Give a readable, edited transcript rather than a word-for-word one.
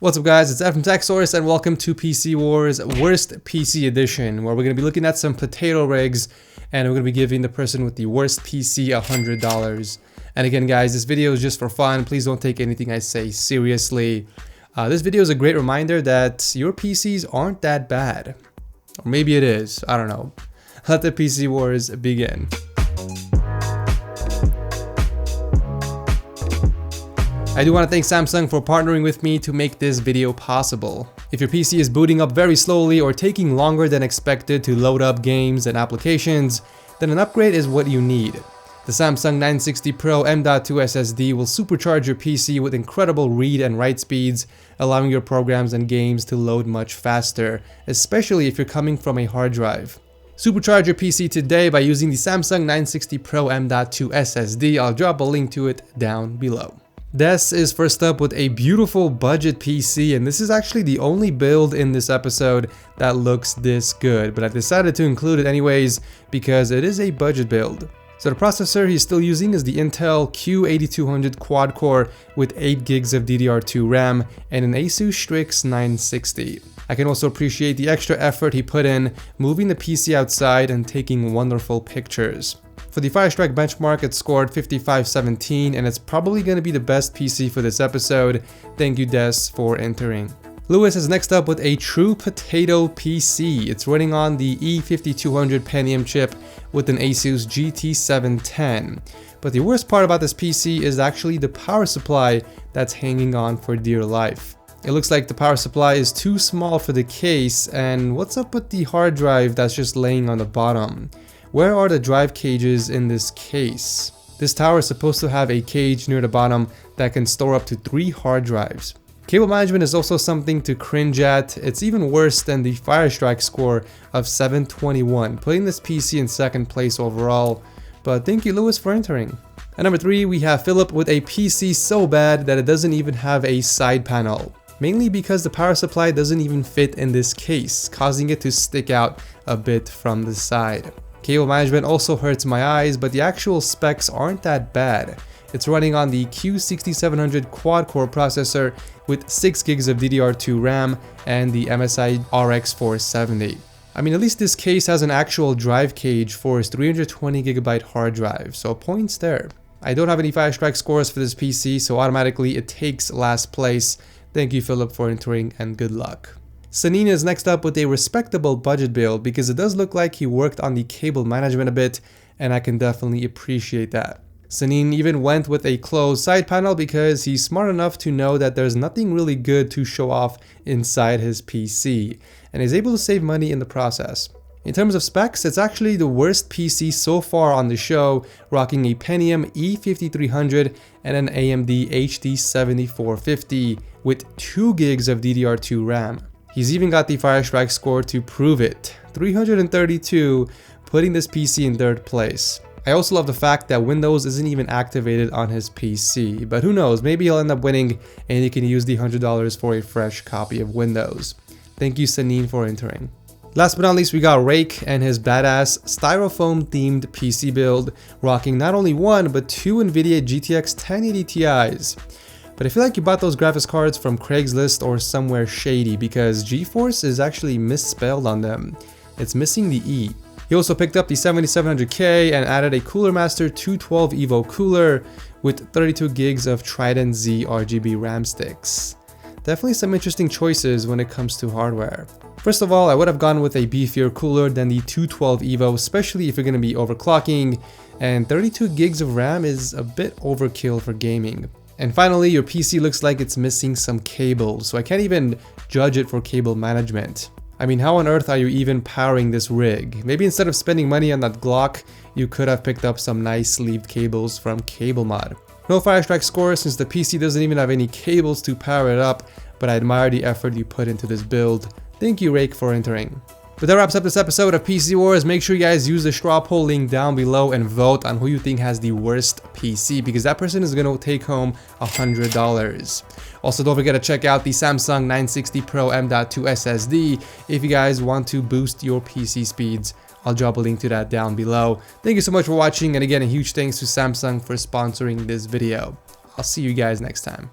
What's up guys, it's Ed from TechSource and welcome to PC Wars Worst PC Edition, where we're going to be looking at some potato rigs and we're going to be giving the person with the worst PC $100. And again guys, this video is just for fun. Please don't take anything I say seriously. This video is a great reminder that your PCs aren't that bad. Or maybe it is, I don't know. Let the PC Wars begin. I do want to thank Samsung for partnering with me to make this video possible. If your PC is booting up very slowly or taking longer than expected to load up games and applications, then an upgrade is what you need. The Samsung 960 Pro M.2 SSD will supercharge your PC with incredible read and write speeds, allowing your programs and games to load much faster, especially if you're coming from a hard drive. Supercharge your PC today by using the Samsung 960 Pro M.2 SSD. I'll drop a link to it down below. Des is first up with a beautiful budget PC, and this is actually the only build in this episode that looks this good, but I decided to include it anyways because it is a budget build. So the processor he's still using is the Intel Q8200 quad-core with 8 gigs of DDR2 RAM and an Asus Strix 960. I can also appreciate the extra effort he put in moving the PC outside and taking wonderful pictures. For the Firestrike benchmark, it scored 5517, and it's probably going to be the best PC for this episode. Thank you, Des, for entering. Lewis is next up with a true potato PC. It's running on the E5200 Pentium chip with an Asus GT710. But the worst part about this PC is actually the power supply that's hanging on for dear life. It looks like the power supply is too small for the case, and what's up with the hard drive that's just laying on the bottom? Where are the drive cages in this case? This tower is supposed to have a cage near the bottom that can store up to 3 hard drives. Cable management is also something to cringe at. It's even worse than the Firestrike score of 721, putting this PC in second place overall. But thank you, Lewis, for entering. At number 3, we have Philip with a PC so bad that it doesn't even have a side panel. Mainly because the power supply doesn't even fit in this case, causing it to stick out a bit from the side. Cable management also hurts my eyes, but the actual specs aren't that bad. It's running on the Q6700 quad-core processor with 6 gigs of DDR2 RAM and the MSI RX 470. I mean, at least this case has an actual drive cage for its 320GB hard drive, so points there. I don't have any Firestrike scores for this PC, so automatically it takes last place. Thank you, Philip, for entering, and good luck. Sanine is next up with a respectable budget build because it does look like he worked on the cable management a bit, and I can definitely appreciate that. Sanine even went with a closed side panel because he's smart enough to know that there's nothing really good to show off inside his PC, and is able to save money in the process. In terms of specs, it's actually the worst PC so far on the show, rocking a Pentium E5300 and an AMD HD 7450 with 2 gigs of DDR2 RAM. He's even got the Firestrike score to prove it, 332, putting this PC in 3rd place. I also love the fact that Windows isn't even activated on his PC, but who knows, maybe he'll end up winning and he can use the $100 for a fresh copy of Windows. Thank you, Sanine, for entering. Last but not least, we got Rake and his badass styrofoam themed PC build, rocking not only 1 but 2 NVIDIA GTX 1080 Ti's. But I feel like you bought those graphics cards from Craigslist or somewhere shady because GeForce is actually misspelled on them. It's missing the E. He also picked up the 7700K and added a Cooler Master 212 Evo cooler with 32 gigs of Trident Z RGB RAM sticks. Definitely some interesting choices when it comes to hardware. First of all, I would have gone with a beefier cooler than the 212 Evo, especially if you're going to be overclocking, and 32 gigs of RAM is a bit overkill for gaming. And finally, your PC looks like it's missing some cables, so I can't even judge it for cable management. I mean, how on earth are you even powering this rig? Maybe instead of spending money on that Glock, you could have picked up some nice sleeved cables from CableMod. No Firestrike score since the PC doesn't even have any cables to power it up, but I admire the effort you put into this build. Thank you, Rake, for entering. But that wraps up this episode of PC Wars. Make sure you guys use the straw poll link down below and vote on who you think has the worst PC, because that person is going to take home $100. Also, don't forget to check out the Samsung 960 Pro M.2 SSD if you guys want to boost your PC speeds. I'll drop a link to that down below. Thank you so much for watching, and again, a huge thanks to Samsung for sponsoring this video. I'll see you guys next time.